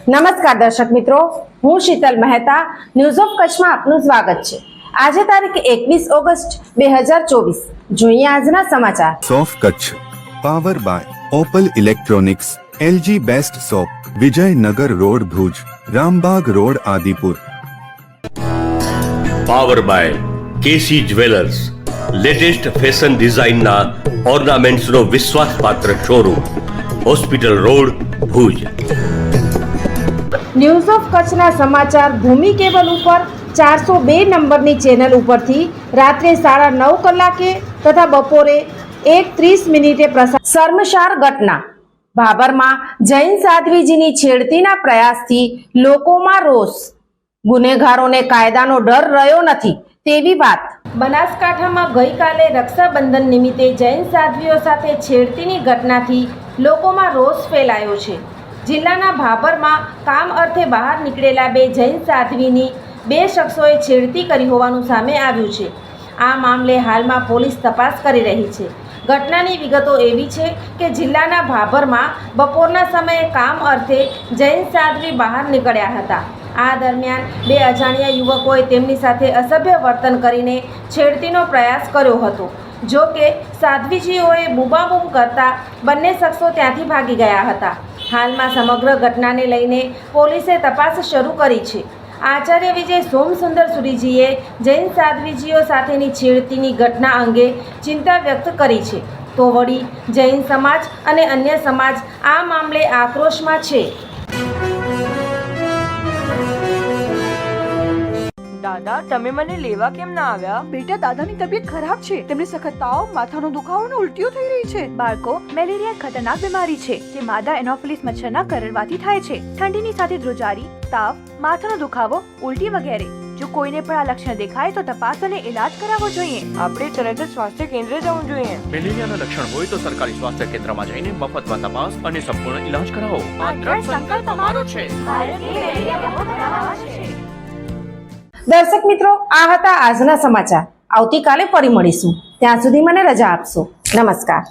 નમસ્કાર દર્શક મિત્રો, હું શીતલ મહેતા ન્યૂઝ ઓફ કચ્છમાં આપનું સ્વાગત છે। આજે તારીખ 21 ઓગસ્ટ 2024। જોઈએ આજના સમાચાર। સોફ Kutch power by Opal electronics, LG best shop, Vijaynagar road Bhuj, Rambagh road Adipur. Power by KC jewellers, latest fashion ડિઝાઇનના ઓર્નામેન્ટ્સનો વિશ્વાસપાત્ર showroom, hospital road Bhuj. News of કચ્છના સમાચાર ભૂમિ કેબલ ઉપર 402 નંબરની ચેનલ ઉપરથી રાત્રે 9:30 કલાકે તથા બપોરે 1:30 પ્રસાર। શર્મસાર ઘટના ભાભરમાં જૈન સાધ્વીજીની છેડતીના પ્રયાસથી લોકોમાં રોષ, ગુનેગારોને કાયદાનો ડર રહ્યો નથી તેવી વાત। બનાસકાંઠામાં ગઈકાલે રક્ષાબંધન નિમિત્તે જૈન સાધ્વીઓ સાથે છેડતીની ઘટનાથી લોકોમાં રોષ ફેલાયો છે। જિલ્લાના ભાભરમાં કામ અર્થે બહાર નીકળેલા 2 જૈન સાધ્વીની 2 શખ્સોએ છેડતી કરી હોવાનું સામે આવ્યું છે। આ મામલે હાલમાં પોલીસ તપાસ કરી રહી છે। ઘટનાની વિગતો એવી છે કે જિલ્લાના ભાભરમાં બપોરના સમયે કામ અર્થે જૈન સાધ્વી બહાર નીકળ્યા હતા। આ દરમિયાન 2 અજાણ્યા યુવકોએ તેમની સાથે અસભ્ય વર્તન કરીને છેડતીનો પ્રયાસ કર્યો હતો। જો કે સાધ્વીજીઓએ બૂમાબૂમ કરતા બંને શખ્સો ત્યાંથી ભાગી ગયા હતા। હાલમાં સમગ્ર ઘટનાને લઈને પોલીસે તપાસ શરૂ કરી છે। આચાર્ય વિજય સોમસુંદર સુરીજીએ જૈન સાધ્વીજીઓ સાથેની છેડતીની ઘટના અંગે ચિંતા વ્યક્ત કરી છે, તો વળી જૈન સમાજ અને અન્ય સમાજ આ મામલે આક્રોશમાં છે। દાદા, તમે મને લેવા કેમ ના આવ્યા? બેટા, દાદાની તબિયત ખરાબ છે। તેમને સખત તાવ, માથાનો દુખાવો અને ઉલટીઓ થઈ રહી છે। બાળકો, મેલેરિયા ખતરનાક બીમારી છે જે માદા એનોફિલિસ મચ્છરના કરડવાથી થાય છે। ઠંડીની સાથે ધ્રુજારી, તાવ, માથાનો દુખાવો, ઉલટી વગેરે। જો કોઈને પણ આ લક્ષણ દેખાય તો તપાસ અને ઇલાજ કરાવવો જોઈએ। આપણે તરત જ સ્વાસ્થ્ય કેન્દ્રે જવું જોઈએ। મેલેરિયાના લક્ષણ હોય તો સરકારી સ્વાસ્થ્ય કેન્દ્રમાં જઈને મફતમાં તપાસ અને સંપૂર્ણ ઇલાજ કરાવો। આ દ્રઢ સંકલ્પ અમારો છે। ભારતની મેલેરિયા મુક્ત બનાવવા છે। દર્શક મિત્રો, આ હતા આજના સમાચાર। આવતીકાલે ફરી મળીશું, ત્યાં સુધી મને રજા આપશો। નમસ્કાર।